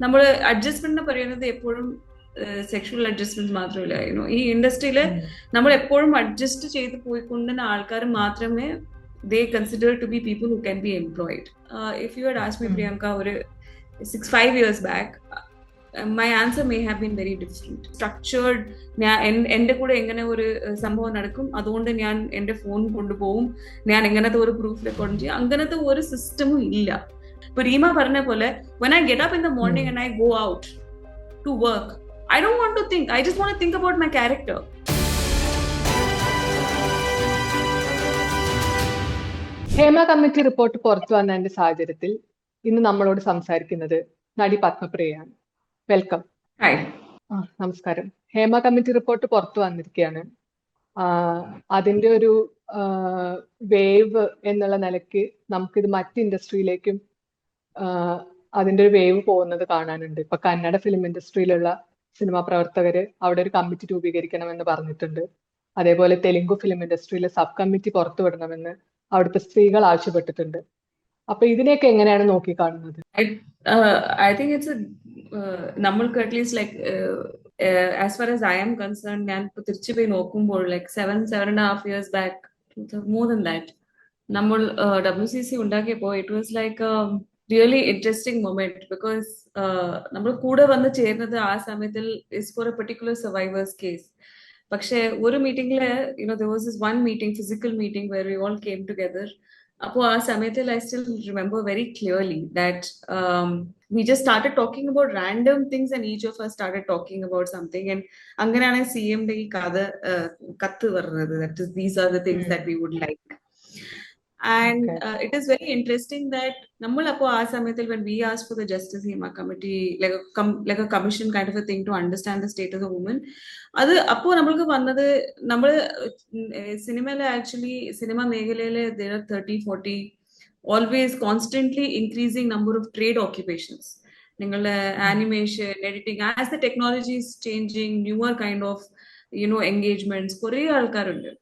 നമ്മൾ അഡ്ജസ്റ്റ്മെന്റ് പറയുന്നത് എപ്പോഴും സെക്ഷൽ അഡ്ജസ്റ്റ്മെന്റ് മാത്രമല്ല, ഈ ഇൻഡസ്ട്രിയിൽ നമ്മൾ എപ്പോഴും അഡ്ജസ്റ്റ് ചെയ്ത് പോയിക്കൊണ്ടുന്ന ആൾക്കാർ മാത്രമേ they consider to be people who can be employed. If you had asked me, Priyanka, or 5 years back, my answer may have been very different. Structured, എൻ്റെ കൂടെ എങ്ങനെ ഒരു സംഭവം നടക്കും, അതുകൊണ്ട് ഞാൻ എൻ്റെ ഫോൺ കൊണ്ടുപോകും, ഞാൻ എങ്ങനത്തെ ഒരു പ്രൂഫ് റെക്കോർഡ് ചെയ്യും, അങ്ങനത്തെ ഒരു സിസ്റ്റമും ഇല്ല. ഇപ്പൊ റീമ പറഞ്ഞ പോലെ when I get up in the morning and I go out to work, I don't want to think, I just want to think about my character. Hema committee report പുറത്തു വന്നതിന്റെ സാഹചര്യത്തിൽ ഇന്ന് നമ്മളോട് സംസാരിക്കുന്നത് നടി പത്മപ്രിയയാണ്. വെൽക്കം. നമസ്കാരം. ഹേമ കമ്മിറ്റി റിപ്പോർട്ട് പുറത്തു വന്നിരിക്കുകയാണ്. അതിന്റെ ഒരു വേവ് എന്നുള്ള നിലയ്ക്ക് നമുക്കിത് മറ്റ് ഇൻഡസ്ട്രിയിലേക്കും അതിന്റെ ഒരു വേവ് പോകുന്നത് കാണാനുണ്ട്. ഇപ്പൊ കന്നഡ ഫിലിം ഇൻഡസ്ട്രിയിലുള്ള സിനിമാ പ്രവർത്തകര് അവിടെ ഒരു കമ്മിറ്റി രൂപീകരിക്കണമെന്ന് പറഞ്ഞിട്ടുണ്ട്. അതേപോലെ തെലുങ്കു ഫിലിം ഇൻഡസ്ട്രിയിലെ സബ് കമ്മിറ്റി പുറത്തു വിടണമെന്ന് അവിടുത്തെ സ്ത്രീകൾ ആവശ്യപ്പെട്ടിട്ടുണ്ട്. അപ്പൊ ഇതിനെയൊക്കെ എങ്ങനെയാണ് നോക്കിക്കാണുന്നത്? I think it's a നമ്മൾക്ക് at least like as far as I am concern, ഞാൻ ഇപ്പൊ തിരിച്ചു പോയി നോക്കുമ്പോൾ like 7.5 years back, more than that, നമ്മൾ WCC ഉണ്ടാക്കിയപ്പോൾ it was like really interesting moment. Because നമ്മൾ കൂടെ വന്ന് ചേരുന്നത് ആ സമയത്തിൽ is for a particular survivors case. പക്ഷെ ഒരു മീറ്റിംഗില് there was this one meeting, physical meeting, where we all came together. അപ്പോൾ ആ സമയത്തിൽ I still remember very clearly that we just started talking about random things and each of us started talking about something, and അങ്ങനെയാണ് CMന്റെ ഈ കത്ത് പറഞ്ഞത്, that is these are the things that we would like. And it is very interesting that നമ്മൾ അപ്പോൾ ആ സമയത്തിൽ when we asked for the Justice Hema Committee, like a commission kind of a thing to understand the state of the woman, അത് അപ്പോൾ നമ്മൾക്ക് വന്നത്, നമ്മൾ സിനിമയിലെ ആക്ച്വലി സിനിമ മേഖലയിലെ there are 30-40 always constantly increasing number of trade occupations. നിങ്ങളുടെ animation, editing, as the technology is changing, newer kind of engagements, കുറേ ആൾക്കാരുണ്ട്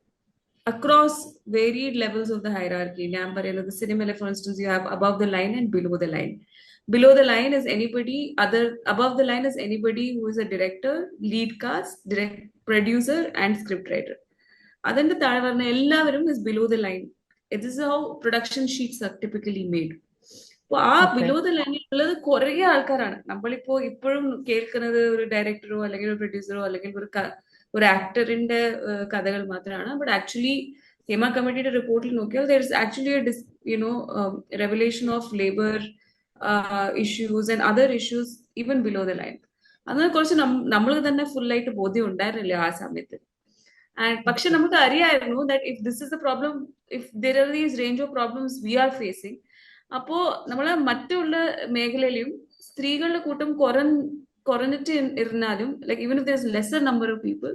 across varied levels of the hierarchy. ഞാൻ പറയുന്നത് സിനിമയിലെ, for instance, you have above the line and below the line. Below the line is anybody, above the line is anybody who is a director, lead cast, producer and script writer. അതിന്റെ താഴെ പറഞ്ഞ എല്ലാവരും is below the line. This is how production sheets are typically made. അപ്പൊ ആ below the ലൈനിൽ ഉള്ളത് കുറെ ആൾക്കാരാണ്. നമ്മളിപ്പോ ഇപ്പോഴും കേൾക്കുന്നത് ഒരു ഡയറക്ടറോ അല്ലെങ്കിൽ ഒരു പ്രൊഡ്യൂസറോ അല്ലെങ്കിൽ ഒരു ആക്ടറിന്റെ കഥകൾ മാത്രമാണ്. ബട്ട് ആക്ച്വലി ഹേമ കമ്മിറ്റിയുടെ റിപ്പോർട്ടിൽ നോക്കിയാൽ there is actually a revelation of labor issues and other issues even below the line. അതിനെ കുറിച്ച് നമ്മൾക്ക് തന്നെ ഫുൾ ആയിട്ട് ബോധ്യം ഉണ്ടായിരുന്നില്ല ആ സമയത്ത്. പക്ഷെ നമുക്ക് അറിയായിരുന്നു that if this is the problem, if there are these range of problems we are facing, അപ്പോ നമ്മളെ മറ്റുള്ള മേഖലയിലും സ്ത്രീകളുടെ കൂട്ടം കുറഞ്ഞിട്ട് ഇരുന്നാലും, like even if there's lesser number of people,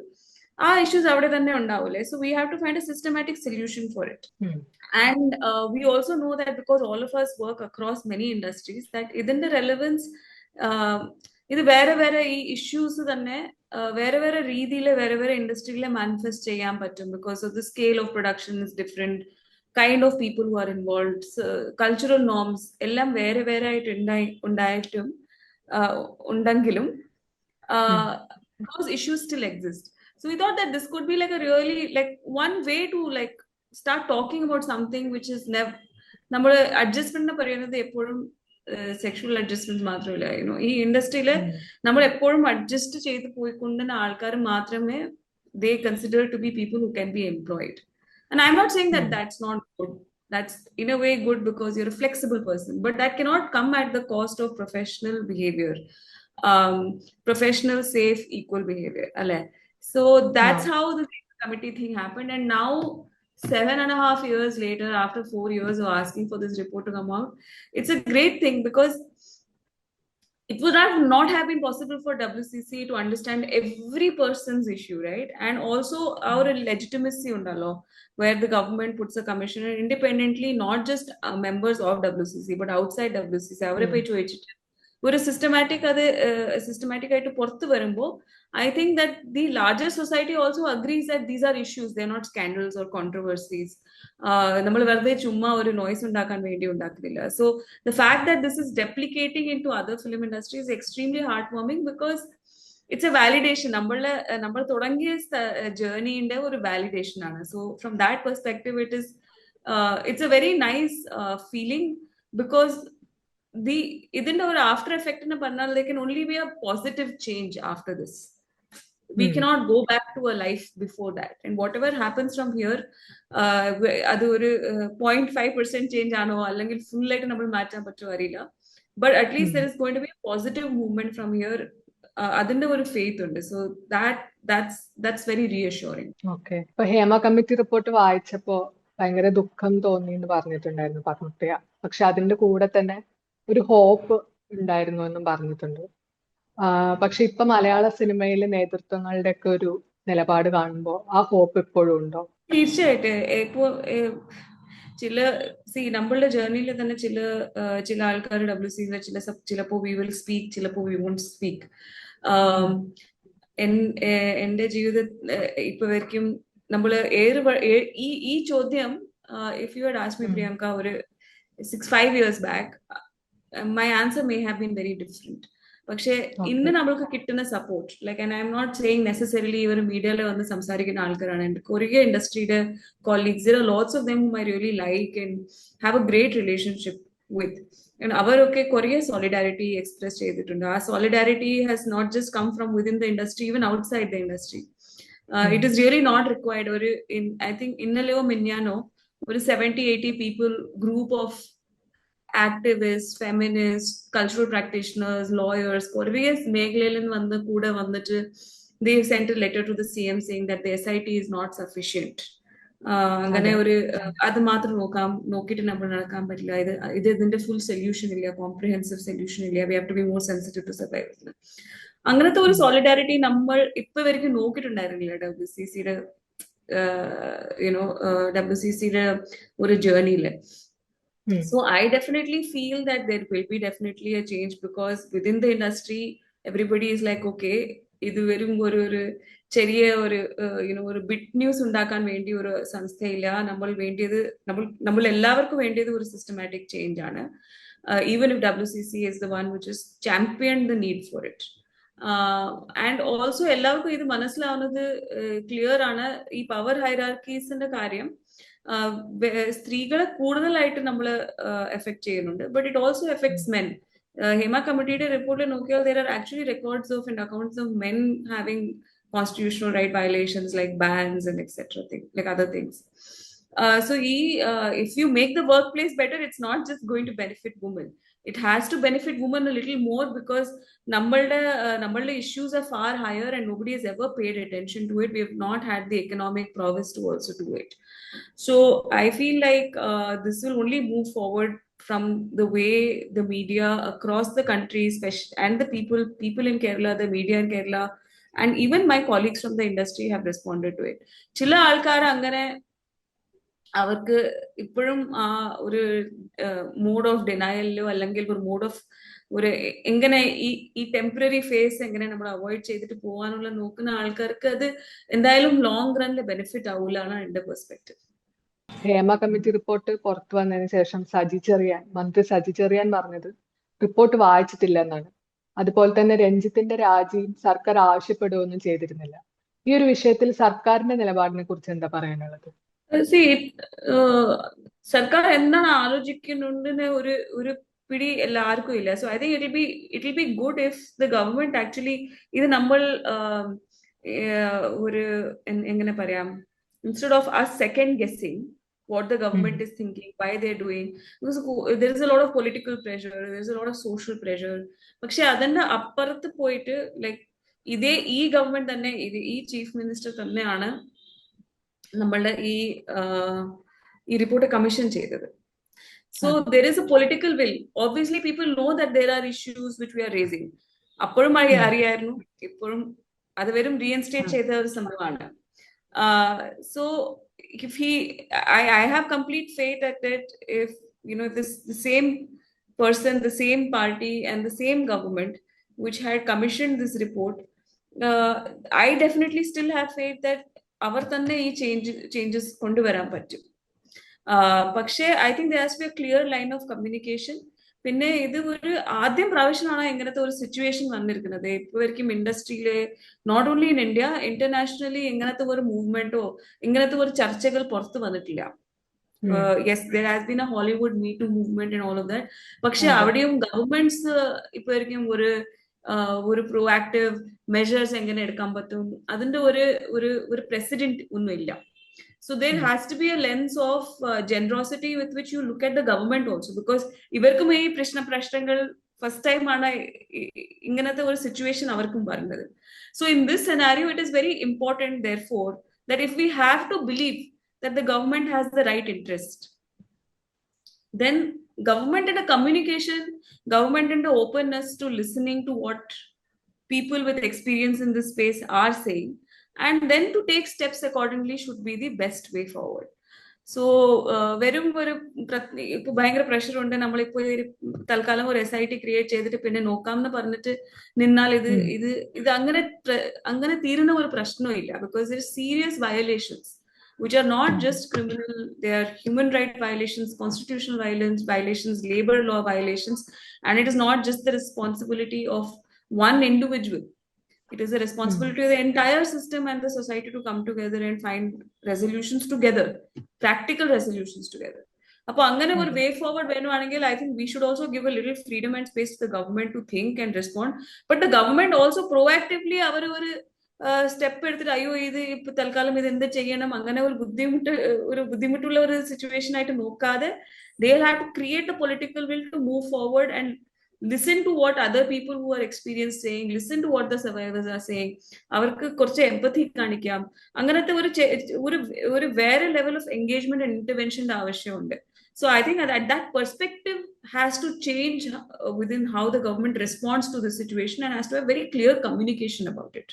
ആ issues അവിടെ തന്നെ ഉണ്ടാവില്ലേ. So we have to find a systematic solution for it. And we also know that because all of us work across many industries, that ഇതിന്റെ relevance, ഇത് വേറെ വേറെ ഈ issues തന്നെ വേറെ വേറെ രീതിയിൽ വേറെ വേറെ ഇൻഡസ്ട്രിയിലെ മാനിഫെസ്റ്റ് ചെയ്യാൻ പറ്റും. Because of the scale of production is different, kind of people who are involve, cultural norms എല്ലാം വേറെ വേറെ ആയിട്ട് ഉണ്ടെങ്കിലും those issues still exist. So we thought that this could be like a really like one way to like start talking about something which is never, നമ്മൾ adjustment പറയുന്നത് എപ്പോഴും sexual adjustment മാത്രമല്ല, ഈ ഇൻഡസ്ട്രിയില് നമ്മൾ എപ്പോഴും അഡ്ജസ്റ്റ് ചെയ്ത് പോയിക്കൊണ്ടുന്ന ആൾക്കാർ മാത്രമേ they consider to be people who can be employed. And I'm not saying that that's not good. That's in a way good because you're a flexible person, but that cannot come at the cost of professional behavior, professional, safe, equal behavior. So that's how the committee thing happened. And now 7.5 years later, after 4 years of asking for this report to come out, it's a great thing because it would not have been possible for WCC to understand every person's issue, right? And also our legitimacy undalo, where the government puts a commissioner independently, not just members of WCC but outside WCC. Avare pay choichittu ഒരു systematic ആയിട്ട് പുറത്തു വരുമ്പോൾ I think that the larger society also agrees that these are issues, they're not scandals or controversies. നമ്മൾ വെറുതെ ചുമ്മാ ഒരു noise ഉണ്ടാക്കാൻ വേണ്ടി ഉണ്ടാക്കുന്നില്ല. So the fact that this is replicating into other film industry is extremely heartwarming because it's a validation. നമ്മൾ തുടങ്ങിയ ജേർണിയുടെ ഒരു വാലിഡേഷൻ ആണ്. So from that perspective it's a very nice feeling because ഇതിന്റെ ഒരു ആഫ്റ്റർ എഫക്ട് എന്ന് പറഞ്ഞാൽ there can only be a positive change after this. We cannot go back to a life before that, and whatever happens from here അത് ഒരു 0.5% change ആണോ അല്ലെങ്കിൽ full ആയിട്ട് നമ്മൾ മാറ്റാൻ പറ്റുമോ അറിയില്ല, but at least there is going to be a positive movement from here. അതിന്റെ ഒരു ഫെയ്ത്ത് ഉണ്ട്. So that's very reassuring. Okay. ഇപ്പൊ ഹേമ കമ്മിറ്റി റിപ്പോർട്ട് വായിച്ചപ്പോ ഭയങ്കര ദുഃഖം തോന്നി എന്ന് പറഞ്ഞിട്ടുണ്ടായിരുന്നു പത്മപ്രിയ. പക്ഷെ അതിന്റെ കൂടെ തന്നെ ഒരു ഹോപ്പ് ഉണ്ടായിരുന്നു എന്നും പറഞ്ഞിട്ടുണ്ട്. പക്ഷെ ഇപ്പൊ മലയാള സിനിമയിലെ നേതൃത്വങ്ങളുടെ ഒക്കെ ഒരു നിലപാട് കാണുമ്പോൾ ആ ഹോപ്പ് ഇപ്പോഴും ഉണ്ടോ? തീർച്ചയായിട്ടും. ഇപ്പോ നമ്മളുടെ ജേർണിയിൽ തന്നെ ചില ആൾക്കാർ WCC ചിലപ്പോ വി വിൽ സ്പീക്ക്, ചിലപ്പോ വി വോണ്ട് സ്പീക്ക്. എന്റെ ജീവിത ഇപ്പൊ വരയ്ക്കും നമ്മള് ഈ ചോദ്യം if you had asked me Priyanka ഒരു 5 years back, my answer may have been very different. പക്ഷെ ഇന്ന് നമ്മൾക്ക് കിട്ടുന്ന support, like I'm not saying necessarily ഇവർ മീഡിയയിൽ വന്ന് സംസാരിക്കുന്ന ആൾക്കാരാണ്. എന്റെ കൊറിയ ഇൻഡസ്ട്രിയുടെ colleagues, there are lots of them whom I really like and have a great relationship with. And അവരൊക്കെ കൊറിയ സോളിഡാരിറ്റി എക്സ്പ്രസ് ചെയ്തിട്ടുണ്ട്. ആ solidarity has not just come from within the industry, even outside the industry. It is really not required. I think ഇന്നലെയോ മിന്നാനോ ഒരു 70-80 people group of activists, feminists, cultural practitioners, lawyers, various മേഖലയിൽ വന്ന് കൂടെ വന്നിട്ട് they sent a letter to the CM saying that the SIT is not sufficient. അങ്ങനെ ഒരു അത് മാത്രം നോക്കിയിട്ട് നമ്മൾ നടക്കാൻ പറ്റില്ല. ഇതിന്റെ ഫുൾ സൊല്യൂഷൻ ഇല്ല, കോംപ്രിഹെൻസീവ് സൊല്യൂഷൻ ഇല്ല. We have to be more sensitive to survival. അങ്ങനത്തെ ഒരു സോളിഡാരിറ്റി നമ്മൾ ഇപ്പൊ വരെക്കും നോക്കിയിട്ടുണ്ടായിരുന്നില്ല WCCയുടെ ഒരു ജേർണിയില്. So I definitely feel that there will be definitely a change because within the industry everybody is like, okay, idu verum oru ചെറിയ ഒരു bit news ഉണ്ടാക്കാൻ വേണ്ടി ഒരു സംസ്ഥയില്ല. നമ്മൾ എല്ലാവർക്കും വേണ്ടിയത് ഒരു സിസ്റ്റമാറ്റിക് ചേഞ്ച് ആണ്. Even if WCC is the one which has championed the need for it. And also എല്ലാവർക്കും ഇത് മനസ്സിലാവുന്നത് ക്ലിയർ ആണ്. ഈ പവർ ഹൈറാർക്കീസിന്റെ കാര്യം സ്ത്രീകളെ കൂടുതലായിട്ട് നമ്മൾ എഫക്ട് ചെയ്യുന്നുണ്ട്, but it also effects men. Hema കമ്മിറ്റിയുടെ റിപ്പോർട്ടിൽ നോക്കിയാൽ there are actually records of and accounts of men having constitutional right violations like bans and etc. like other things. So if you make the workplace better, it's not just going to benefit women. It has to benefit women a little more because നമ്മളുടെ issues are far higher and nobody has ever paid attention to it. We have not had the economic prowess to also do it. So I feel like this will only move forward from the way the media across the country, especially, and the people in Kerala, the media in Kerala, and even my colleagues from the industry have responded to it. ചില ആൾക്കാർ അങ്ങനെ അവർക്ക് ഇപ്പോഴും ആ ഒരു mode of ഡിനയലിലോ അല്ലെങ്കിൽ ഒരു mode of എങ്ങനെ ഈ ടെമ്പററി ഫേസ് എങ്ങനെ നമ്മൾ അവോയ്ഡ് ചെയ്തിട്ട് പോകാനുള്ള നോക്കുന്ന ആൾക്കാർക്ക് അത് എന്തായാലും ലോങ് റണ്ണിൽ ബെനിഫിറ്റ് ആവൂലാണ് എന്റെ പെർസ്പെക്റ്റീവ്. ഹേമ കമ്മിറ്റി റിപ്പോർട്ട് പുറത്തു വന്നതിന് ശേഷം മന്ത്രി സജി ചെറിയാൻ പറഞ്ഞത് റിപ്പോർട്ട് വായിച്ചിട്ടില്ല എന്നാണ്. അതുപോലെ തന്നെ രഞ്ജിത്തിന്റെ രാജിയും സർക്കാർ ആവശ്യപ്പെടുകയൊന്നും ചെയ്തിരുന്നില്ല. ഈ ഒരു വിഷയത്തിൽ സർക്കാരിന്റെ നിലപാടിനെ കുറിച്ച് എന്താ പറയാനുള്ളത്? സർക്കാർ എന്താണ് ആലോചിക്കുന്നുണ്ടെന്ന് ഒരു പിടി എല്ലാവർക്കും ഇല്ല. So I think it will B good if the government actually ഇത് നമ്മൾ ഒരു എങ്ങനെ പറയാം, instead of us second guessing what the government is thinking, why they're doing, because there is a lot of political pressure, there is a lot of social pressure. പക്ഷെ അതിന്റെ അപ്പുറത്ത് പോയിട്ട് like ഈ ഗവൺമെന്റ് തന്നെ ഈ ചീഫ് മിനിസ്റ്റർ തന്നെയാണ് നമ്മളുടെ ഈ റിപ്പോർട്ട് കമ്മീഷൻ ചെയ്തത്. So there is a political will. Obviously people know that there are issues which we are raising. അപ്പോഴും അറിയായിരുന്നു, ഇപ്പോഴും അത് വെറും റീഇൻസ്റ്റേറ്റ് ചെയ്ത ഒരു സംഭവമാണ്. So if I have complete faith that if the same person, the same party and the same government which had commissioned this report, I definitely still have faith that അവർ തന്നെ ഈ ചേഞ്ചസ് കൊണ്ടുവരാൻ പറ്റും. പക്ഷേ I think there has to be a clear line of communication. പിന്നെ ഇത് ഒരു ആദ്യം പ്രാവശ്യമാണ് ഇങ്ങനത്തെ ഒരു സിറ്റുവേഷൻ വന്നിരിക്കുന്നത്. ഇപ്പോഴേക്കും ഇൻഡസ്ട്രിയിലെ not only in India, internationally ഇങ്ങനത്തെ ഒരു മൂവ്മെന്റോ ഇങ്ങനത്തെ ഒരു ചർച്ചകൾ പുറത്തു വന്നിട്ടില്ല. Yes, there has been a Hollywood Me Too movement and all of that. പക്ഷെ അവിടെയും ഗവൺമെന്റ്സ് ഇപ്പോഴേക്കും ഒരു പ്രൊആക്റ്റീവ് മെഷേഴ്സ് എങ്ങനെ എടുക്കാൻ പറ്റും അതിന്റെ ഒരു പ്രസിഡന്റ് ഒന്നും ഇല്ല. So there has to be a lens of generosity with which you look at the government also, because ഇവർക്കും ഈ പ്രശ്നങ്ങൾ ഫസ്റ്റ് ടൈം ആണ് ഇങ്ങനത്തെ ഒരു സിറ്റുവേഷൻ അവർക്കും വരുന്നത്. So in this scenario it is very important therefore that if we have to believe that the government has the right interest, then government in a communication, government in the openness to listening to what people with experience in this space are saying, and then to take steps accordingly should be the best way forward. So വെറും ഒരു ഇപ്പൊ ഭയങ്കര pressure ഉണ്ട്, നമ്മളിപ്പോ തൽക്കാലം ഒരു SIT create ചെയ്തിട്ട് പിന്നെ നോക്കാം എന്ന് പറഞ്ഞിട്ട് നിന്നാൽ ഇത് അങ്ങനെ തീരുന്ന ഒരു പ്രശ്നവും ഇല്ല. Because there are serious violations which are not just criminal, they are human right violations, constitutional violations, labor law violations, and it is not just the responsibility of one individual. It is a responsibility of the entire system and the society to come together and find resolutions together, practical resolutions together. Appo angane or way forward venuvanengil, I think we should also give a little freedom and space to the government to think and respond. But the government also proactively our step എടുത്തിട്ട് അയ്യോ ഇത് ഇപ്പൊ തൽക്കാലം ഇത് എന്ത് ചെയ്യണം അങ്ങനെ ഒരു ബുദ്ധിമുട്ടുള്ള ഒരു സിറ്റുവേഷൻ ആയിട്ട് നോക്കാതെ they have to create a political will to move forward and listen to what other people who are experienced saying, listen to what the survivors are saying. അവർക്ക് കുറച്ച് എംപതി കാണിക്കാം. അങ്ങനത്തെ ഒരു വേറെ ലെവൽ ഓഫ് എൻഗേജ്മെന്റ് ആൻഡ് ഇന്റർവെൻഷന്റെ ആവശ്യമുണ്ട്. So I think that perspective has to change within how the government responds to the situation and has to have very clear communication about it.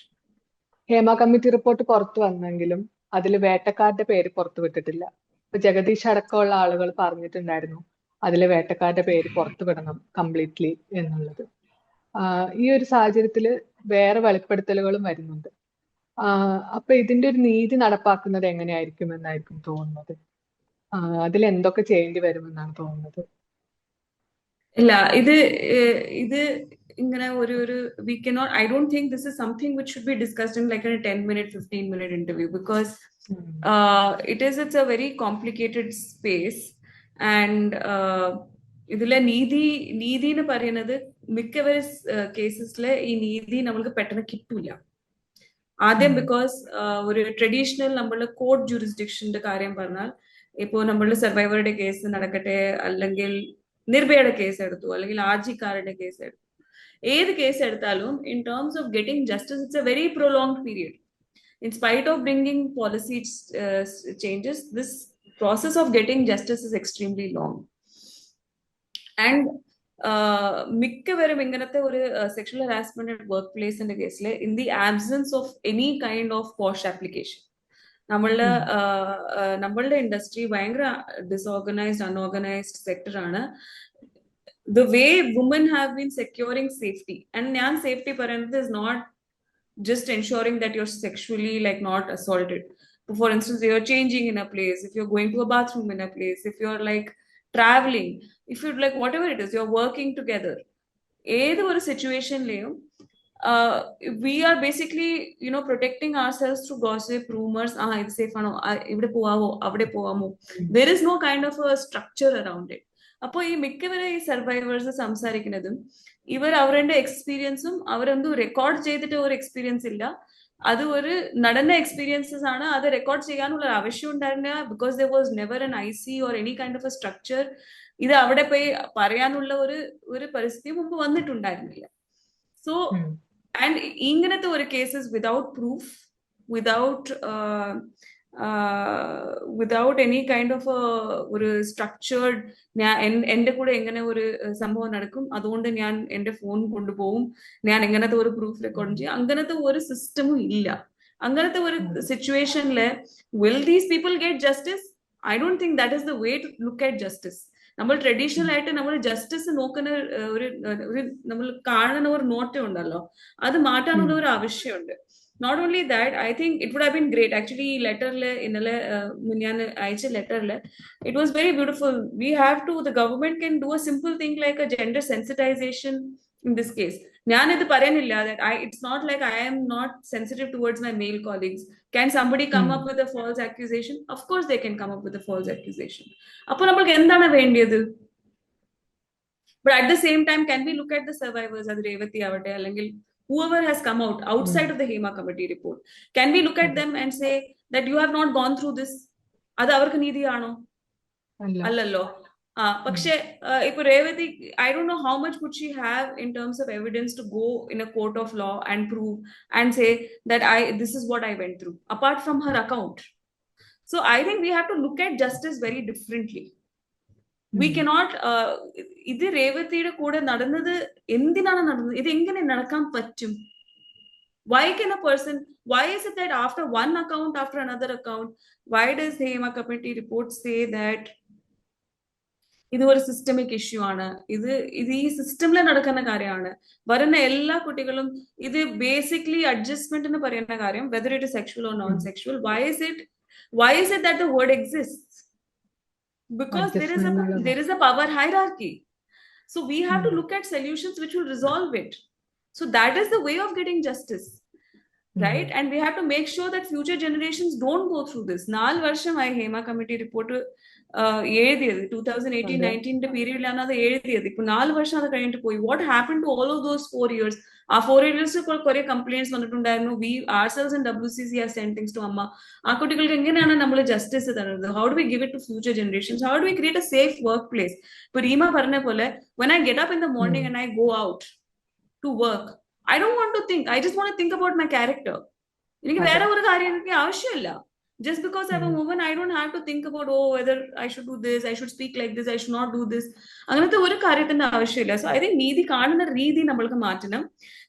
Hema committee report പുറത്തു വന്നെങ്കിലും അതിൽ വേട്ടക്കാരുടെ പേര് പുറത്തു വിട്ടിട്ടില്ല. ഇപ്പൊ ജഗദീഷ് അടക്കമുള്ള ആളുകൾ പറഞ്ഞിട്ടുണ്ടായിരുന്നു അതിൽ വേട്ടക്കാരുടെ പേര് പുറത്തു വിടണം കംപ്ലീറ്റ്ലി എന്നുള്ളത്. ഈ ഒരു സാഹചര്യത്തിൽ വേറെ വെളിപ്പെടുത്തലുകളും വരുന്നുണ്ട്. അപ്പൊ ഇതിന്റെ ഒരു നീതി നടപ്പാക്കുന്നത് എങ്ങനെയായിരിക്കും എന്നായിരിക്കും തോന്നുന്നത്? അതിൽ എന്തൊക്കെ ചെയ്യേണ്ടി വരുമെന്നാണ് തോന്നുന്നത്? ഇല്ല, ഇത് ഇങ്ങനെ ഒരു we cannot, I don't think this is something which should be discussed in like a 10-minute 15-minute interview, because it's a very complicated space and ഇതിലെ നീതി എന്ന് പറയുന്നത് മിക്കവരും കേസസിലെ ഈ നീതി നമ്മൾക്ക് പെട്ടെന്ന് കിട്ടൂല. ആദ്യം ബിക്കോസ് ഒരു ട്രഡീഷണൽ നമ്മളുടെ കോർട്ട് ജൂറിസ്ഡിക്ഷന്റെ കാര്യം പറഞ്ഞാൽ, ഇപ്പോ നമ്മളുടെ സർവൈവറുടെ കേസ് നടക്കട്ടെ, അല്ലെങ്കിൽ നിർഭയയുടെ കേസ് എടുത്തു, അല്ലെങ്കിൽ ആർജിക്കാരുടെ കേസ് എടുത്തു, ഏത് കേസ് എടുത്താലും in terms of getting justice, it's a very prolonged period. In spite of bringing policy changes, this process of getting justice is extremely long. And മിക്കവരും ഇങ്ങനത്തെ ഒരു സെക്ഷൽ ഹറാസ്മെന്റ് അറ്റ് വർക്ക് പ്ലേസിന്റെ കേസിൽ in the absence of any kind of posh application, നമ്മളുടെ industry ഭയങ്കര disorganised unorganised sector ആണ്. The way women have been securing safety, and nyan safety parayunnathu is not just ensuring that you're sexually like not assaulted. For instance, you're changing in a place, if you're going to a bathroom in a place, if you're like traveling, if you're like whatever it is, you're working together, ഏത് ഒരു സിറ്റുവേഷനിലെയും we are basically protecting ourselves through gossip, rumors. ഇത് safe ആണോ, ഇവിടെ പോവാമോ, അവിടെ പോവാമോ, there is no kind of a structure around it. അപ്പോൾ ഈ മിക്കവരെ ഈ survivors സംസാരിക്കുന്നതും ഇവർ അവരുടെ എക്സ്പീരിയൻസും അവരെന്തോ റെക്കോർഡ് ചെയ്തിട്ട് ഒരു എക്സ്പീരിയൻസ് ഇല്ല, അത് ഒരു നടന്ന എക്സ്പീരിയൻസസ് ആണ്. അത് റെക്കോർഡ് ചെയ്യാനുള്ള ആവശ്യം ഉണ്ടായിരുന്നില്ല, because there was never an IC or any kind of a structure. ഇത് അവിടെ പോയി പറയാനുള്ള ഒരു പരിസ്ഥിതി മുമ്പ് വന്നിട്ടുണ്ടായിരുന്നില്ല. സോ ആൻഡ് ഇങ്ങനത്തെ ഒരു cases without proof, without any kind of ഒരു സ്ട്രക്ചേർഡ്, എന്റെ കൂടെ എങ്ങനെ ഒരു സംഭവം നടക്കും, അതുകൊണ്ട് ഞാൻ എന്റെ ഫോൺ കൊണ്ടുപോകും, ഞാൻ എങ്ങനത്തെ ഒരു പ്രൂഫ് റെക്കോർഡ് ചെയ്യും, അങ്ങനത്തെ ഒരു സിസ്റ്റമും ഇല്ല. അങ്ങനത്തെ ഒരു സിറ്റുവേഷനില് will these people get justice? I don't think that is the way to look at justice. നമ്മൾ ട്രഡീഷണൽ ആയിട്ട് നമ്മൾ ജസ്റ്റിസ് നോക്കുന്ന ഒരു നമ്മൾ കാണുന്ന ഒരു നോട്ടം ഉണ്ടല്ലോ, അത് മാറ്റാനുള്ള ഒരു ആവശ്യമുണ്ട്. Not only that, I think it would have been great actually. ഈ ലെറ്ററില് ഇന്നലെ ഞാൻ അയച്ച ലെറ്ററില് it was very beautiful. We have to, the government can do a simple thing like a gender sensitization in this case. ഞാനിത് പറയുന്നില്ല that it's not like I am not sensitive towards my male colleagues. Can somebody come up with a false accusation? Of course they can come up with a false accusation. അപ്പോൾ നമ്മൾക്ക് എന്താണ് വേണ്ടിയത്? But at the same time, can we look at the survivors, അത് രേവതി ആവട്ടെ അല്ലെങ്കിൽ whoever has come out outside of the Hema committee report, can we look at them and say that you have not gone through this? അത് അവർക്ക് നീതിയാണോ? അല്ലല്ലോ. പക്ഷെ ഇപ്പൊ Revathi, I don't know how much would she have in terms of evidence to go in a court of law and prove and say that this is what I went through, apart from her account. So I think we have to look at justice very differently. We cannot, ഇത് രേവതിയുടെ കൂടെ നടന്നത് എന്തിനാണ് നടന്നത്, ഇത് എങ്ങനെ നടക്കാൻ പറ്റും? Why can a person, why is it that after one account, after another account, why does the Hema committee report say that ഇത് ഒരു സിസ്റ്റമിക് ഇഷ്യൂ ആണ്, ഇത് ഈ സിസ്റ്റമിൽ നടക്കുന്ന കാര്യമാണ്, വരുന്ന എല്ലാ കുട്ടികളും ഇത് ബേസിക്കലി അഡ്ജസ്റ്റ്മെന്റ് എന്ന് പറയുന്ന കാര്യം, whether it is sexual or non sexual, why is it that the word exists? Because there is a power hierarchy. So we have to look at solutions which will resolve it. So that is the way of getting justice, right? And we have to make sure that future generations don't go through this. 4 വർഷമായി Hema committee report എഴുതിയത്, 2018-19 പീരീഡിലാണ് അത് എഴുതിയത്. ഇപ്പൊ 4 വർഷം അത് കഴിഞ്ഞിട്ട് പോയി. What happen to all of those 4 years? ആ 4 years കുറെ കംപ്ലൈന്റ്സ് വന്നിട്ടുണ്ടായിരുന്നു. We ourselves in WCC have sent things to അമ്മ. ആ കുട്ടികൾക്ക് എങ്ങനെയാണ് നമ്മൾ ജസ്റ്റിസ് തരുന്നത്? How do we give it to future generations? How do we create a safe workplace? ഇപ്പൊ റീമ പറഞ്ഞ പോലെ, when I get up in the morning and I go out to work, I don't want to think. I just want to think about my character. എനിക്ക് വേറെ ഒരു കാര്യം എനിക്ക് ആവശ്യമില്ല. Just because I'm a woman, I don't have to think about, oh, whether I should do this, I should speak like this, I should not do this. അങ്ങനത്തെ ഒരു കാര്യത്തിന്റെ ആവശ്യമില്ല. So I think നീതി കാണുന്ന രീതി നമ്മൾക്ക് മാറ്റണം.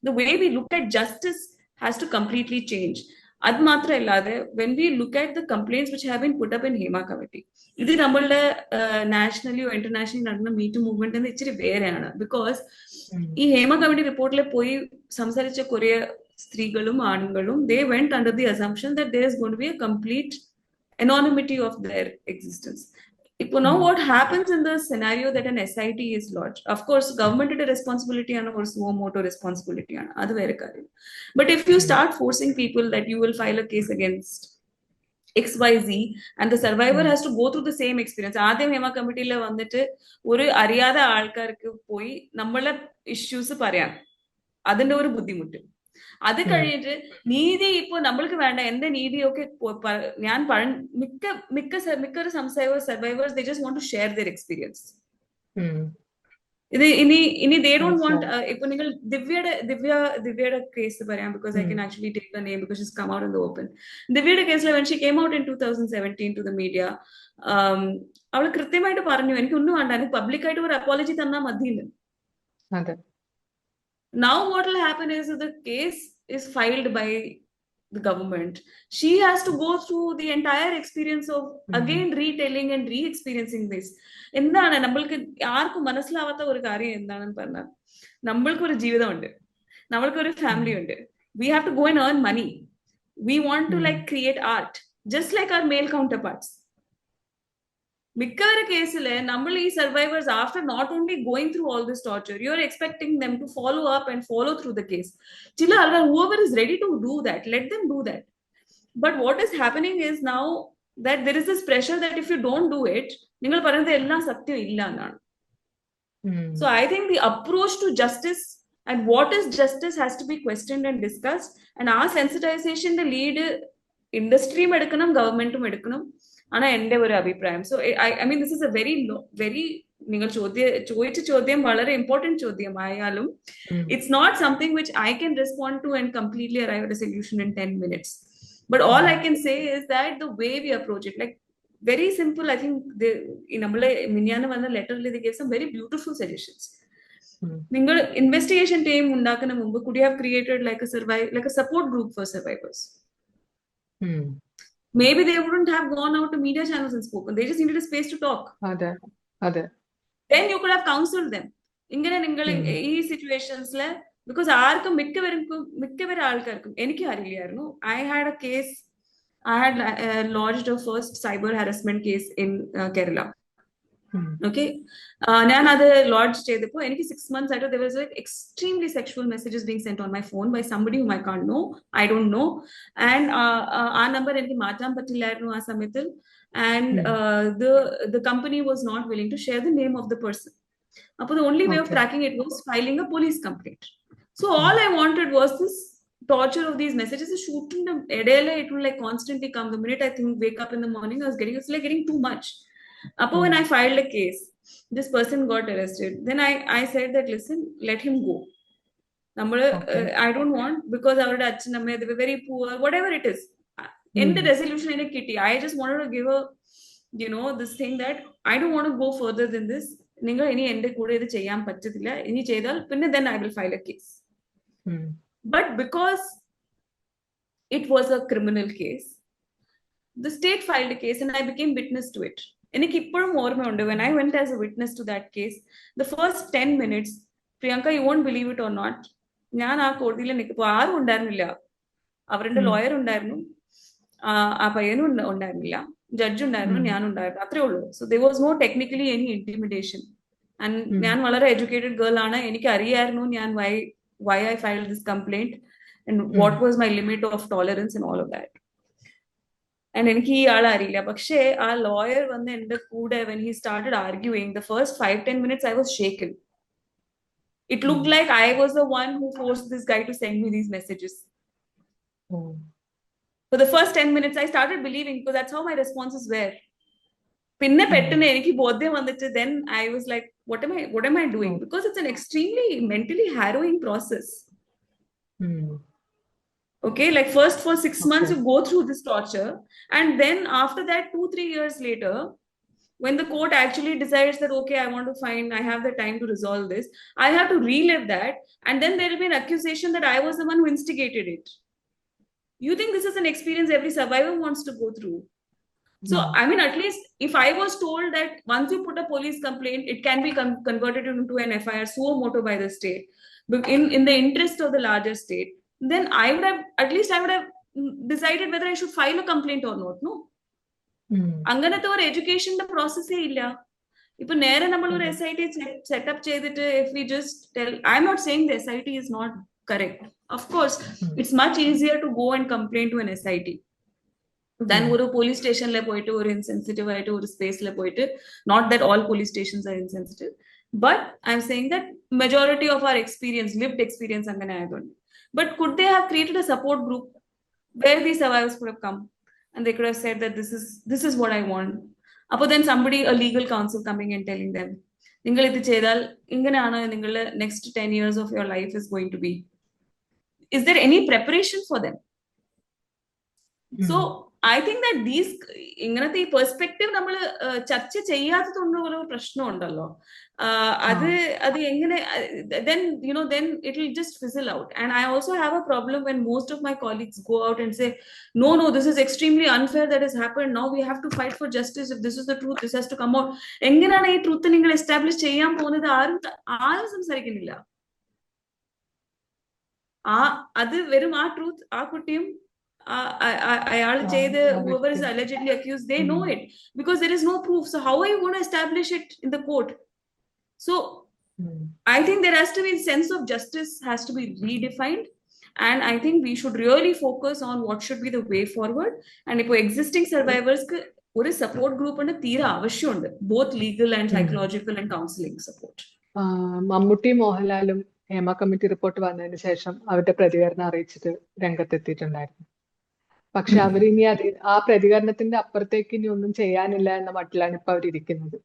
The way we look at justice has to completely change. അത് മാത്രമല്ലാതെ, when we look at the complaints which have been put up in Hema committee, ഇത് നമ്മളുടെ നാഷണലിയോ ഇന്റർനാഷണലി നടന്ന മീറ്റു മൂവ്മെന്റ് എന്ന് ഇച്ചിരി വേറെയാണ്. ബിക്കോസ് ഈ ഹേമ കമ്മിറ്റി റിപ്പോർട്ടിൽ പോയി സംസാരിച്ച കുറെ സ്ത്രീകളും ആണുങ്ങളും, they went under the assumption that there is going to be a complete anonymity of their existence. Now what happens in the scenario that an SIT is lodged? Of course, government responsibility and or suo moto responsibility ആണ്, അത് വേറെ കാര്യം. But if you start forcing people that you will file a case against XYZ and the survivor has to go through the same experience. ആദ്യം ഹേമ കമ്മിറ്റിയിൽ വന്നിട്ട് ഒരു അറിയാതെ ആൾക്കാർക്ക് പോയി നമ്മളെ ഇഷ്യൂസ് പറയാം, അതിന്റെ ഒരു ബുദ്ധിമുട്ട്. അത് കഴിഞ്ഞിട്ട് നീതി ഇപ്പൊ നമ്മൾക്ക് വേണ്ട എന്റെ നീതിയൊക്കെ ഞാൻ മിക്ക survivors they just want to share their experience. ഇത് ഇനി they don't want, ഇപ്പൊ നിങ്ങൾ ദിവ്യയുടെ കേസ് പറയാം, because I can actually take the name because she's come out in the open. ദിവ്യയുടെ കേസിൽ when she came out in 2017 to the media, അവൾ കൃത്യമായിട്ട് പറഞ്ഞു, എനിക്കൊന്നും വേണ്ട, എനിക്ക് പബ്ലിക്കായിട്ട് ഒരു അപ്പോളജി തന്നാ മതിയെന്ന്. Now what will happen is the case is filed by the government. She has to go through the entire experience of again retelling and re-experiencing this. എന്താണ് നമ്മൾക്ക് ആർക്കും മനസ്സിലാവാത്ത ഒരു കാര്യം എന്താണെന്ന് പറഞ്ഞാൽ, നമ്മൾക്ക് ഒരു ജീവിതമുണ്ട്, നമ്മൾക്ക് ഒരു ഫാമിലി ഉണ്ട്. We have to go and earn money. We want to like create art just like our male counterparts. മിക്കവരുടെ കേസില് നമ്മൾ ഈ survivors, after not only going through all this torture, you are expecting them to follow up and follow through the case. ചില ആൾക്കാർ, whoever is ready to do that, let them do that. But what is happening is now that there is this pressure that if you don't do it, നിങ്ങൾ പറയുന്നത് എല്ലാം സത്യം ഇല്ല എന്നാണ്. So I think the approach to justice and what is justice has to be questioned and discussed. And ആ സെൻസിറ്റൈസേഷന്റെ lead ഇൻഡസ്ട്രിയും എടുക്കണം, ഗവൺമെന്റും എടുക്കണം ആണ് എന്റെ ഒരു അഭിപ്രായം. So I mean this is a very നിങ്ങൾ ചോദിച്ച ചോദ്യം വളരെ ഇമ്പോർട്ടന്റ് ചോദ്യമായാലും, it's not something which I can respond to and completely arrive at a solution in 10 minutes. But all I can say is that the way we approach it, like very simple, I think നമ്മളെ മിനിയാന്ന് വന്ന ലെറ്ററിൽ they gave some very beautiful suggestions. നിങ്ങൾ investigation team ഉണ്ടാക്കുന്ന മുമ്പ് could you have created like a support group for survivors? Maybe they wouldn't have gone out to media channels and spoken. They just needed a space to talk. then you could have counseled them. ഇങ്ങനെ നിങ്ങൾ ഈ സിറ്റുവേഷൻസിൽ because ആർക്കും മിക്കവരും ആൾക്കാർക്കും എനിക്ക് അറിയില്ലായിരുന്നു. I had lodged a first cyber harassment case in Kerala. Okay, ഞാൻ അത് ലോഡ്ജ് ചെയ്തപ്പോൾ എനിക്ക് 6 months ആയിട്ട് there was like extremely sexual messages being sent on my phone by somebody whom I don't know, and ആ number എനിക്ക് മാറ്റാൻ പറ്റില്ലായിരുന്നു ആ സമയത്തിൽ, and the company was not willing to share the name of the person. Appo the only way of tracking it was filing a police complaint. So all I wanted was this torture of these messages, shooting them edele, it will like constantly come. The minute I think wake up in the morning, it's like getting too much. Appo when I filed a case, this person got arrested. Then I said that, listen, let him go. I don't want, because our achaname, they were very poor, whatever it is. In the resolution in a kitty, I just wanted to give a, this thing that I don't want to go further than this. നിങ്ങൾ ഇനി എന്റെ കൂടെ ഇത് ചെയ്യാൻ പറ്റത്തില്ല, ഇനി ചെയ്താൽ പിന്നെ then I will file a case. But because it was a criminal case, the state filed a case and I became witness to it. എനിക്ക് ഇപ്പോഴും ഓർമ്മയുണ്ട്, when I went as a witness to that case, the first 10 minutes, Priyanka, you won't believe it or not, ഞാൻ ആ കോടതിയിൽ നിൽക്കുമ്പോൾ ആരും ഉണ്ടായിരുന്നില്ല. അവരുടെ ലോയർ ഉണ്ടായിരുന്നു, ആ പയ്യനും ഉണ്ടായിരുന്നില്ല, ജഡ്ജ് ഉണ്ടായിരുന്നു, ഞാനുണ്ടായിരുന്നു, അത്രേ ഉള്ളൂ. So there was no technically any intimidation. And ഞാൻ വളരെ educated girl ആണ്, എനിക്ക് അറിയായിരുന്നു ഞാൻ why I filed this complaint and what was my limit of tolerance and all of that. And എനിക്ക് ഈ ആളെ അറിയില്ല. പക്ഷേ ആ ലോയർ വന്ന് എന്റെ കൂടെ when he started arguing, the first 5-10 minutes I was shaken. It looked like I was the one who forced this guy to send me these messages. For the first 10 minutes, I started believing, because that's how my responses were. Pinne pettane eniki bodhyam vandichu, then I was like, what am I doing? Because it's an extremely mentally harrowing process. Okay, like first for 6 months you go through this torture, and then after that 2-3 years later, when the court actually decides that, okay, I have the time to resolve this, I have to relive that, and then there will be an accusation that I was the one who instigated it. You think this is an experience every survivor wants to go through? So, I mean, at least if I was told that once you put a police complaint, it can be converted into an FIR suo moto by the state, in the interest of the larger state, then I would have decided whether I should file a complaint or not, no? അങ്ങനത്തെ ഒരു എഡ്യൂക്കേഷന്റെ പ്രോസസ്സേ ഇല്ല. ഇപ്പൊ നേരെ നമ്മൾ ഒരു SIT setup ചെയ്തിട്ട്, if we just tell, I'm not saying the SIT is not correct. Of course, it's much easier to go and complain to an SIT than ഒരു police സ്റ്റേഷനിലെ പോയിട്ട് ഒരു ഇൻസെൻസിറ്റീവ് ആയിട്ട് ഒരു സ്പേസിലെ പോയിട്ട്. Not that all police stations are insensitive, but I'm saying that majority of our experience, lived experience, അങ്ങനെ ആയതുകൊണ്ട്. But could they have created a support group where these survivors could have come and they could have said that this is what I want? Appo then somebody, a legal counsel coming and telling them, നിങ്ങൾ ഇത് ചെയ്താൽ ഇങ്ങനെയാണ് നിങ്ങളുടെ next 10 years of your life is going to be. Is there any preparation for them? So I think that these ഇങ്ങനത്തെ ഈ perspective നമ്മൾ ചർച്ച ചെയ്യാത്തതുകൊണ്ട് ഒരു പ്രശ്നമുണ്ടല്ലോ. അത് എങ്ങനെ then it will just fizzle out. And I also have a problem when most of my colleagues go out and say, no, this is extremely unfair that has happened, now we have to fight for justice, if this is the truth, this has to come out. എങ്ങനെയാണ് ഈ truth നിങ്ങൾ establish ചെയ്യാൻ പോകുന്നത്? ആരും സംസാരിക്കുന്നില്ല. അത് വെറും ആ ട്രൂത്ത് ആ കുട്ടിയും അയാൾ ചെയ്ത്, whoever is allegedly accused, they know it, because there is no proof. So how are you going to establish it in the court? So I think there has to be a sense of justice has to be redefined, and I think we should really focus on what should be the way forward. And if existing survivors ku ഒരു support ഗ്രൂപ്പിന് തീരെ ആവശ്യമുണ്ട്, both legal and psychological and counseling support. Mammootty മോഹൻലാലും Hema committee report വന്നതിന് ശേഷം അവരുടെ പ്രതികരണം അറിയിച്ചിട്ട് രംഗത്തെത്തിയിട്ടുണ്ടായിരുന്നു. പക്ഷെ അവരിനി ആ പ്രതികരണത്തിന്റെ അപ്പുറത്തേക്ക് ഇനി ഒന്നും ചെയ്യാനില്ല എന്ന മട്ടിലാണ് ഇപ്പൊ അവരിയ്ക്കുന്നത്.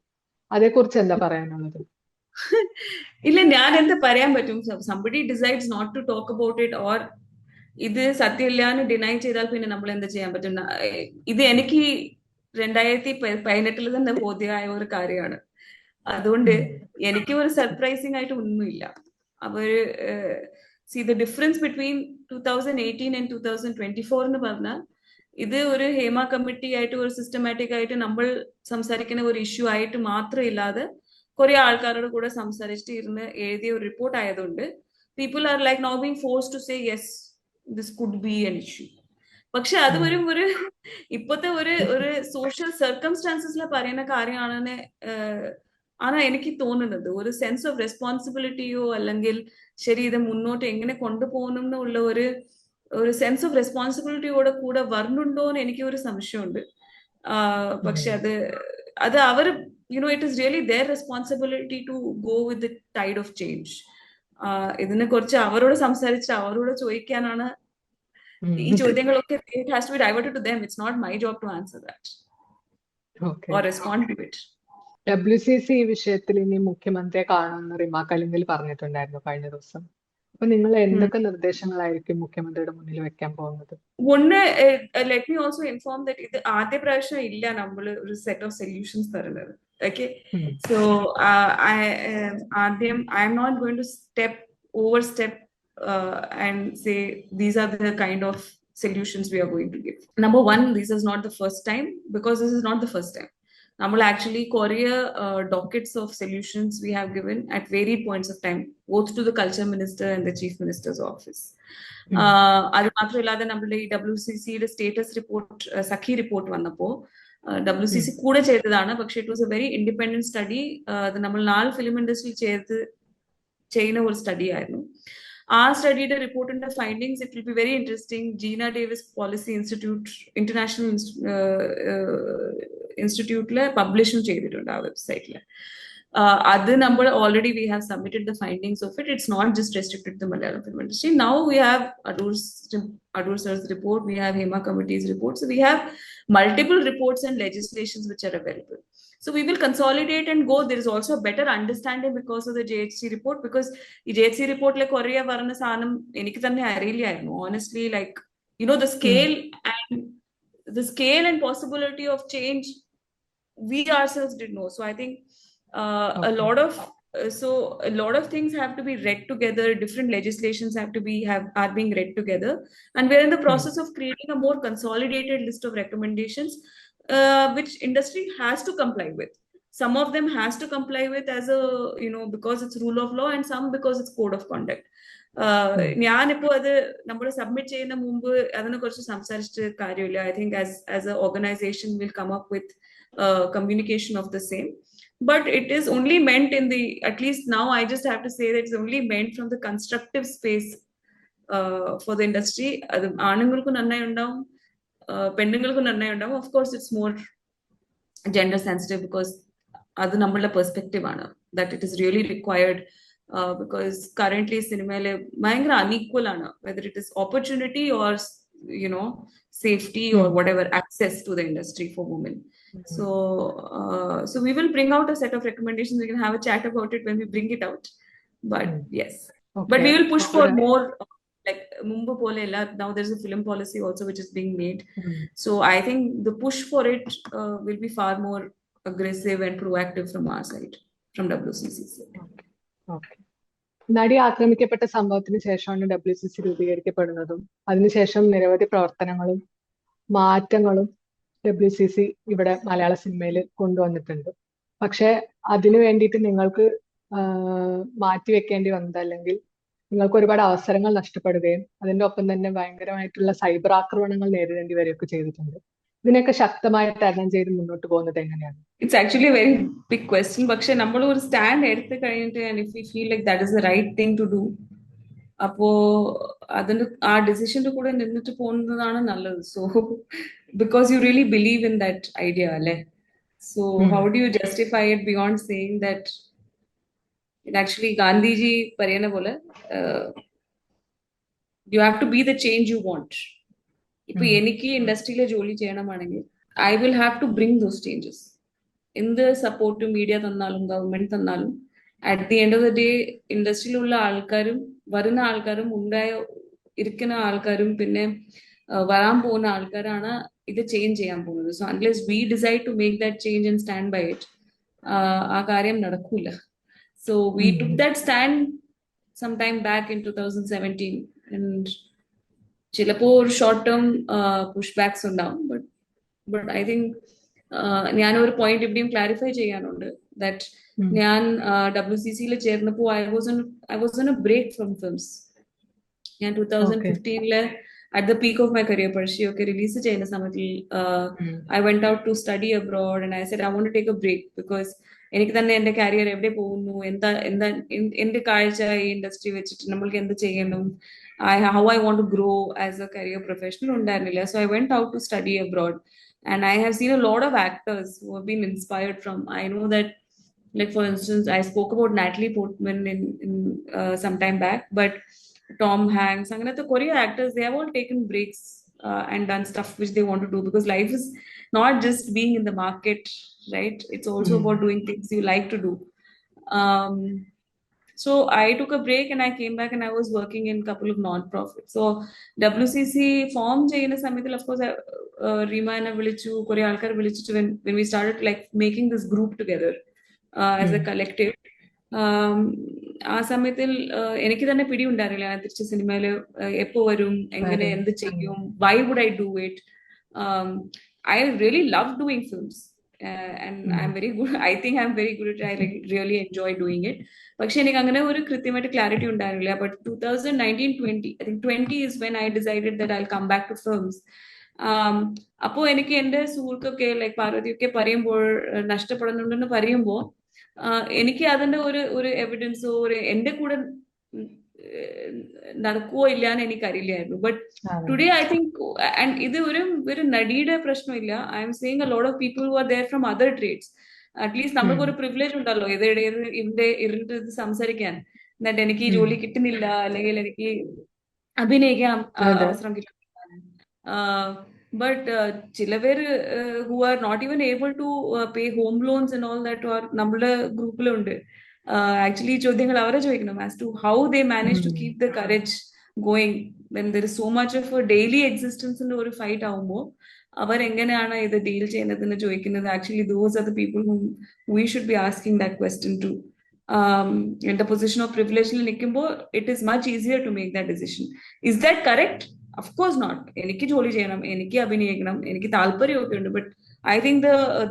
അതേക്കുറിച്ച് എന്താ പറയാനുള്ളത്? ഇല്ല, ഞാൻ എന്താ പറയാൻ പറ്റും? somebody decides not to talk about it, or ഇത് സത്യമില്ലാന്ന് ഡിനൈ ചെയ്താൽ പിന്നെ നമ്മൾ എന്താ ചെയ്യാൻ പറ്റും? ഇത് എനിക്ക് 2018 തന്നെ ബോധ്യമായ ഒരു കാര്യമാണ്. അതുകൊണ്ട് എനിക്ക് ഒരു സർപ്രൈസിംഗ് ആയിട്ട് ഒന്നുമില്ല. അവര് see the difference between 2018 and 2024 എന്ന് പറഞ്ഞാൽ, ഇത് ഒരു ഹേമ കമ്മിറ്റി ആയിട്ട് ഒരു സിസ്റ്റമാറ്റിക് ആയിട്ട് നമ്മൾ സംസാരിക്കുന്ന ഒരു ഇഷ്യൂ ആയിട്ട് മാത്രം ഇല്ലാതെ കുറെ ആൾക്കാരോട് കൂടെ സംസാരിച്ചിട്ട് ഇരുന്ന് എഴുതിയ ഒരു റിപ്പോർട്ട് ആയതുകൊണ്ട് people are like now being force to say yes this could be an issue. പക്ഷെ അത് ഒരു ഇപ്പോഴത്തെ ഒരു സോഷ്യൽ സർക്കംസ്റ്റാൻസസിൽ പറയുന്ന കാര്യമാണെന്ന് ആണ് എനിക്ക് തോന്നുന്നത്. ഒരു സെൻസ് ഓഫ് റെസ്പോൺസിബിലിറ്റിയോ അല്ലെങ്കിൽ ശരി ഇത് മുന്നോട്ട് എങ്ങനെ കൊണ്ടുപോകണം എന്നുള്ള ഒരു സെൻസ് ഓഫ് റെസ്പോൺസിബിലിറ്റിയോടെ കൂടെ വരുന്നുണ്ടോ എന്ന് എനിക്ക് ഒരു സംശയമുണ്ട്. പക്ഷെ അത് അവർ it is really their responsibility to go with the tide of change. ഇതിനെ കുറിച്ച് അവരോട് സംസാരിച്ചിട്ട് അവരോട് ചോദിക്കാനാണ് ഈ ചോദ്യങ്ങളൊക്കെ. It has to be diverted to them. It's not my job to answer that or respond to it. WCC ഈ വിഷയത്തിൽ ഇനി മുഖ്യമന്ത്രിയെ കാണുമെന്ന് റിമ കലിംഗൽ പറഞ്ഞിട്ടുണ്ടായിരുന്നു കഴിഞ്ഞ ദിവസം. അപ്പൊ നിങ്ങൾ എന്തൊക്കെ നിർദ്ദേശങ്ങളായിരിക്കും മുഖ്യമന്ത്രിയുടെ മുന്നിൽ വെക്കാൻ പോകുന്നത്? ഒന്ന്, let me also inform that ഇത് ആദ്യ പ്രാവശ്യം ഇല്ല നമ്മൾ ഒരു സെറ്റ് ഓഫ് സൊല്യൂഷൻസ് തരുന്നത്. ഓക്കെ, സോ ആദ്യം I'm not going to overstep and say these are the kind of solutions we are going to give. Number one, this is not the first time, because this is not the first time. Namal actually Korea dockets of solutions we have given at varied points of time, both to the culture minister and the chief minister's office. Adu mathrillade nammale WCC യുടെ status report Sakhi report vannappo WCC കൂടെ ചെയ്തതാണ്. പക്ഷെ it was a very independent study. അത് നമ്മൾ 4 film industry ചെയ്യുന്ന ഒരു study ആയിരുന്നു. ആ സ്റ്റഡിയുടെ റിപ്പോർട്ടിന്റെ findings it will be very interesting. Geena Davis policy institute international ഇൻസ്റ്റിറ്റ്യൂട്ടില് പബ്ലിഷും ചെയ്തിട്ടുണ്ട് ആ വെബ്സൈറ്റില്. അത് നമ്മൾ already we have submitted the findings of it. It's not just restricted to Malayalam film industry. Now we have Adur sir's report, we have Hema committee's report, so we have multiple reports and legislations which are available. So we will consolidate and go. There is also a better understanding because of the JHC report, because the JHC report like Korea varana sanam enikku thanne ariyilla, honestly, like the scale and possibility of change we ourselves did know. So I think a lot of things have to be read together. Different legislations are being read together, and we're in the process of creating a more consolidated list of recommendations which industry has to comply with. Some of them has to comply with as a because it's rule of law, and some because it's code of conduct. ഞാനിപ്പോ അത് നമ്മൾ submit ചെയ്യുന്ന മുമ്പ് അതിനെ കുറിച്ച് സംസാരിച്ചിട്ട് കാര്യമില്ല. I think as a organization we'll come up with communication of the same. But it is only meant at least now I just have to say that it's only meant from the constructive space for the industry. ആണുങ്ങൾക്കും നന്നായി ഉണ്ടാവും, പെണ്ണുങ്ങൾക്കും നന്നായി ഉണ്ടാവും. Of course it's more gender sensitive because അത് നമ്മളുടെ perspective ആണ്, that it is really required because currently സിനിമയില് ഭയങ്കര unequal ആണ്, whether it is opportunity or safety or whatever access to the industry for women. So we will bring out a set of recommendations. We can have a chat about it when we bring it out. But yes, but we will push for more. Like Mumbai pole ella, now there's a film policy also which is being made. So I think the push for it will be far more aggressive and proactive from our side, from WCC side. Okay. നടി ആക്രമിക്കപ്പെട്ട സംഭവത്തിന് ശേഷമാണ് WCC രൂപീകരിക്കപ്പെടുന്നതും അതിനുശേഷം നിരവധി പ്രവർത്തനങ്ങളും മാറ്റങ്ങളും WCC ഇവിടെ മലയാള സിനിമയിൽ കൊണ്ടുവന്നിട്ടുണ്ട്. പക്ഷെ അതിനു വേണ്ടിയിട്ട് നിങ്ങൾക്ക് മാറ്റിവെക്കേണ്ടി വന്നത്, അല്ലെങ്കിൽ നിങ്ങൾക്ക് ഒരുപാട് അവസരങ്ങൾ നഷ്ടപ്പെടുകയും അതിന്റെ ഒപ്പം തന്നെ ഭയങ്കരമായിട്ടുള്ള സൈബർ ആക്രമണങ്ങൾ നേരിടേണ്ടി വരികയൊക്കെ ചെയ്തിട്ടുണ്ട്. ഇതിനൊക്കെ ശക്തമായി തരണം ചെയ്ത് മുന്നോട്ട് പോകുന്നത് എങ്ങനെയാണ്? It's actually a very big question. പക്ഷെ നമ്മൾ ഒരു സ്റ്റാൻഡ് എടുത്ത് കഴിഞ്ഞിട്ട് and if you feel like that is the right thing to do, അപ്പോ അതിന്റെ ആ ഡിസിഷന്റെ കൂടെ നിന്നിട്ട് പോകുന്നതാണ് നല്ലത്. So because you really believe in that idea, alle. So how do you justify it beyond saying that it actually Gandhiji parayana pole you have to be the change you want. Ipo eniki industry le joli cheyanamaanengil I will have to bring those changes in the support to media thannalum government thannalum. At the end of the day industry il ulla aalkarum varuna aalkarum undaya irikuna aalkarum pinne varan പോകുന്ന ആൾക്കാരാണ് ഇത് change ചെയ്യാൻ പോകുന്നത്. So unless we decide to make that change and stand by it, ആ കാര്യം നടക്കൂല. So we took that stand some time back in 2017 and ചിലപ്പോൾ ഒരു ഷോർട്ട് ടേം പുഷ് ബാക്സ് ഉണ്ടാവും. ബട്ട് ഐ തിങ്ക് ഞാനൊരു പോയിന്റ് ഇവിടെയും ക്ലാരിഫൈ ചെയ്യാനുണ്ട് that ഞാൻ WCC ചേർന്നപ്പോൾ I was on a break from films. ഞാൻ 2015 at the peak of my career പഠിച്ചൊക്കെ റിലീസ് ചെയ്യുന്ന സമയത്തിൽ I went out to study abroad and I said I want to take a break because എനിക്ക് തന്നെ എന്റെ career എവിടെ പോകുന്നു, എന്റെ കാഴ്ച ഈ ഇൻഡസ്ട്രി വെച്ചിട്ട് നമ്മൾക്ക് എന്ത് ചെയ്യണം, how I want to grow as a career professional ഉണ്ടായിരുന്നില്ല. So I went out to study abroad and I have seen a lot of actors who have been inspired from. I know that, like for instance, I spoke about Natalie Portman in some time back, but Tom Hanks, അങ്ങനത്തെ കുറേ actors, they have all taken breaks and done stuff which they want to do because life is not just being in the market, right? It's also about doing things you like to do. So I took a break and I came back and I was working in a couple of non-profits. So WCC form ചെയ്യുന്ന സമയത്തിൽ of course റീമാനെ വിളിച്ചു, കുറേ ആൾക്കാർ വിളിച്ചിട്ട് when we started like making this group together as a collective. ആ സമയത്തിൽ എനിക്ക് തന്നെ പിടി ഉണ്ടായിരുന്നില്ല ഞാൻ തിരിച്ച് സിനിമയിൽ എപ്പോ വരും, എങ്ങനെ, എന്ത് ചെയ്യും, why would I do it. I really love doing films and I'm very good. I think I'm very good at it. I like really enjoy doing it. പക്ഷെ എനിക്ക് അങ്ങനെ ഒരു കൃത്യമായിട്ട് ക്ലാരിറ്റി ഉണ്ടായിരുന്നില്ല. But 2019-20, I think 20 is when I decided that I'll come back to films. അപ്പോ എനിക്ക് എന്റെ സുഹൃത്തൊക്കെ like പാർവതിയൊക്കെ പറയുമ്പോൾ നഷ്ടപ്പെടുന്നുണ്ടെന്ന് പറയുമ്പോൾ എനിക്ക് അതിന്റെ ഒരു എവിഡൻസോ എന്റെ കൂടെ നടക്കുവോ ഇല്ലാന്ന് എനിക്കറിയില്ലായിരുന്നു. But today I think, and ഇത് ഒരു നടിയുടെ പ്രശ്നമില്ല, I'm saying a lot of people who are there from other trades. At least നമ്മൾക്ക് ഒരു പ്രിവിലേജ് ഉണ്ടല്ലോ ഇവിടെ ഇരുന്നിട്ട് സംസാരിക്കാൻ, എന്നിട്ട് എനിക്ക് ഈ ജോലി കിട്ടുന്നില്ല അല്ലെങ്കിൽ എനിക്ക് അഭിനയിക്കാൻ അവസരം കിട്ടുന്നില്ല. But ചില പേര് who are not even able to pay home loans and all that നമ്മുടെ ഗ്രൂപ്പിലുണ്ട്. ആക്ച്വലി ചോദ്യങ്ങൾ അവരെ ചോദിക്കണം as to how they manage to keep the courage going when there is so much of a daily existence ന്റെ ഒരു fight ആവുമ്പോൾ അവരെങ്ങനെയാണ് ഇത് deal ചെയ്യുന്നതെന്ന് ചോദിക്കുന്നത്. Actually those are the people whom we should be asking that question to. In the position of privilege നിൽക്കുമ്പോൾ it is much easier to make that decision. Is that correct? Of course not. എനിക്ക് ജോലി ചെയ്യണം, എനിക്ക് അഭിനയിക്കണം, എനിക്ക് താല്പര്യമൊക്കെ ഉണ്ട്. But I think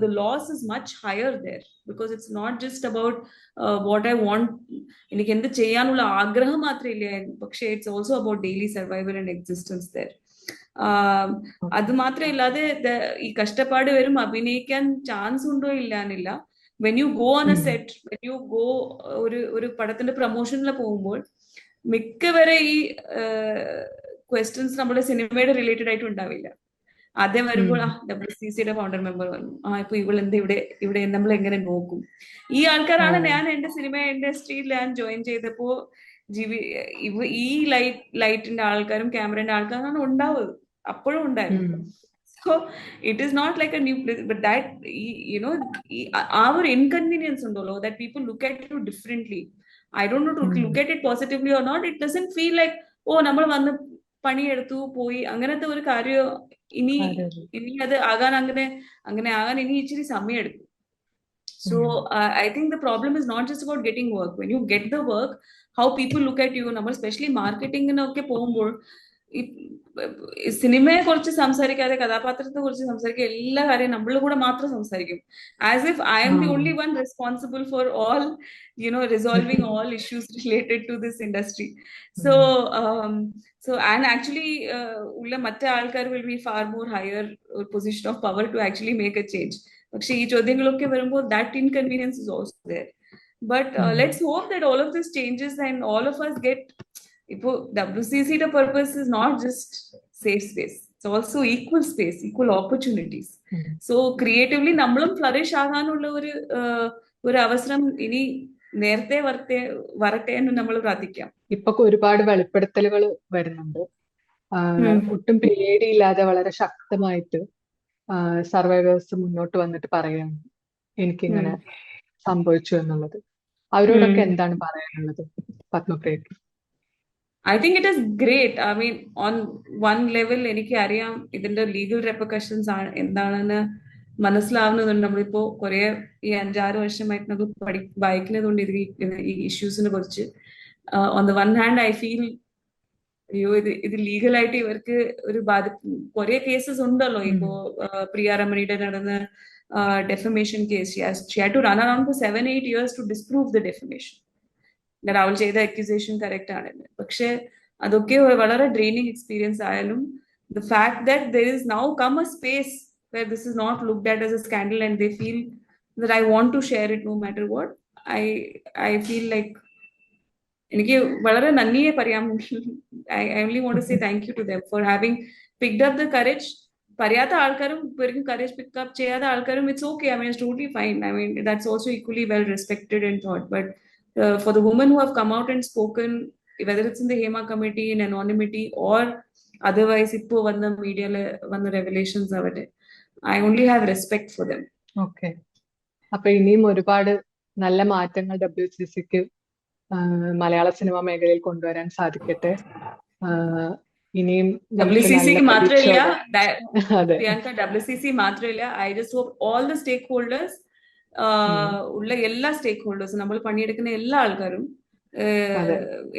the loss is much higher there because it's not just about what I want. എനിക്ക് എന്ത് ചെയ്യാനുള്ള ആഗ്രഹം മാത്രമില്ല, പക്ഷേ it's also about daily survival and existence there. അത് മാത്രമില്ലാതെ ഈ കഷ്ടപ്പാട് വരും, അഭിനയിക്കാൻ ചാൻസ് ഉണ്ടോ ഇല്ലാന്നില്ല. when you go on a set, when you go ഒരു പടത്തിന്റെ പ്രൊമോഷനിൽ പോകുമ്പോൾ മിക്കവരെ ഈ ക്വസ്റ്റ്യൻസ് നമ്മുടെ സിനിമയുടെ റിലേറ്റഡ് ആയിട്ട് ഉണ്ടാവില്ല. ആദ്യം വരുമ്പോൾ WCCയുടെ ഫൗണ്ടർ മെമ്പർ വന്നു, ഇപ്പൊ ഇവളെന്ത് ഇവിടെ നമ്മൾ എങ്ങനെ നോക്കും. ഈ ആൾക്കാരാണ് ഞാൻ എന്റെ സിനിമ ഇൻഡസ്ട്രിയിൽ ഞാൻ ജോയിൻ ചെയ്തപ്പോ ഈ ലൈറ്റിന്റെ ആൾക്കാരും ക്യാമറയുടെ ആൾക്കാരാണ് ഉണ്ടാവുന്നത്, അപ്പോഴും ഉണ്ടായിരുന്നു. So it is not like a new place, but that, you know, our inconvenience undolo, that people look at you differently. I don't know to look at it positively or not. It doesn't feel like, oh, നമ്മൾ വന്ന് പണിയെടുത്തു പോയി, അങ്ങനത്തെ ഒരു കാര്യം ഇനി അത് ആകാൻ അങ്ങനെ ആകാൻ ഇനി ഇച്ചിരി സമയം എടുക്കും. So I think the problem is not just about getting work. When you get the work, how people look at you, നമ്മൾ especially മാർക്കറ്റിങ്ങിനൊക്കെ പോകുമ്പോൾ സിനിമയെ കുറിച്ച് സംസാരിക്കാതെ കഥാപാത്രത്തെ കുറിച്ച് സംസാരിക്കുക, എല്ലാ കാര്യം നമ്മളുടെ കൂടെ മാത്രം സംസാരിക്കും, as if I M the only one responsible for all, resolving all issues related to this industry. So and actually ഉള്ള മറ്റേ ആൾക്കാർ will be far more higher position of power to actually make a change. പക്ഷെ ഈ ചോദ്യങ്ങളൊക്കെ വരുമ്പോൾ that inconvenience is also there. But let's hope that all of this changes and all of us get. Ipo WCCയുടെ purpose is not just safe space, it's also equal space, equal opportunities. So creatively നമ്മളും flourish ആകാനുള്ള ഒരു അവസരം ഇനി നേരത്തെ വരട്ടെ എന്ന് നമ്മൾ പ്രാർത്ഥിക്കാം. ഇപ്പൊ ഒരുപാട് വെളിപ്പെടുത്തലുകൾ വരുന്നുണ്ട്. ഒട്ടും പേടിയില്ലാതെ വളരെ ശക്തമായിട്ട് സർവൈവേഴ്സ് മുന്നോട്ട് വന്നിട്ട് പറയാണ് എനിക്കിങ്ങനെ സംഭവിച്ചു എന്നുള്ളത്. അവരോടൊക്കെ എന്താണ് പറയാനുള്ളത് പത്മപ്രിയക്ക്? I think it is great. I mean, on one level, എനിക്ക് അറിയാം ഇതിന്റെ ലീഗൽ റെപ്പർക്കഷൻസ് എന്താണെന്ന് മനസ്സിലാവുന്നതുണ്ട്. നമ്മളിപ്പോ കുറെ ഈ 5-6 വർഷമായിട്ട് നമ്മൾ വായിക്കുന്നതുകൊണ്ട് ഈ ഇഷ്യൂസിനെ കുറിച്ച്. On the one hand I feel അയ്യോ ഇത് ലീഗലായിട്ട് ഇവർക്ക് ഒരു കുറെ കേസസ് ഉണ്ടല്ലോ. ഇപ്പോ പ്രിയ രമണിയുടെ നടന്ന defamation case. She had to run around for 7-8 years to disprove the defamation. Rahul ചെയ്ത അക്യൂസേഷൻ കറക്റ്റ് ആണെന്ന്. പക്ഷെ അതൊക്കെ വളരെ ഡ്രെയിനിങ് എക്സ്പീരിയൻസ് ആയാലും the fact that there is now come a space where this is not looked at as a scandal and they feel that I want to share it no matter what, I feel like എനിക്ക് വളരെ നന്ദിയെ പറയാൻ I only want to say thank you to them for having picked up the courage. പറയാത്ത ആൾക്കാരും courage pick up ചെയ്യാത്ത ആൾക്കാരും it's okay. I mean, it's totally fine. I mean, that's also equally well respected and thought. But for the women who have come out and spoken, whether it's in the Hema committee, in anonymity, or otherwise ഇപ്പോ വന്ന മീഡിയയില് വന്ന revelations ആവട്ടെ, I only have respect for them. Okay, അപ്പൊ ഇനിയും ഒരുപാട് നല്ല മാറ്റങ്ങൾ WCCക്ക് മലയാള സിനിമാ മേഖലയിൽ കൊണ്ടുവരാൻ സാധിക്കട്ടെ. ഇനിയും WCC മാത്രമല്ല, പ്രിയങ്ക, WCC മാത്രമല്ല, I just hope all the stakeholders, ഉള്ള എല്ലാ സ്റ്റേക്ക് ഹോൾഡേഴ്സും, നമ്മൾ പണിയെടുക്കുന്ന എല്ലാ ആൾക്കാരും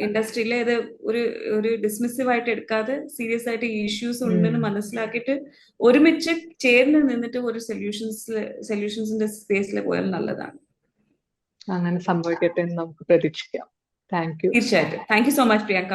ഇൻഡസ്ട്രിയിലെ ഇത് ഒരു ഡിസ്മിസീവ് ആയിട്ട് എടുക്കാതെ സീരിയസ് ആയിട്ട് ഈ ഇഷ്യൂസ് ഉണ്ടെന്ന് മനസ്സിലാക്കിയിട്ട് ഒരുമിച്ച് ചേർന്ന് നിന്നിട്ട് ഒരു സൊല്യൂഷൻസിന്റെ സ്പേസിൽ പോയാൽ നല്ലതാണ്. അങ്ങനെ സംഭവിക്കട്ടെ എന്ന് നമുക്ക് പ്രതീക്ഷിക്കാം. Thank you. തീർച്ചയായിട്ടും. Thank you so much, Priyanka.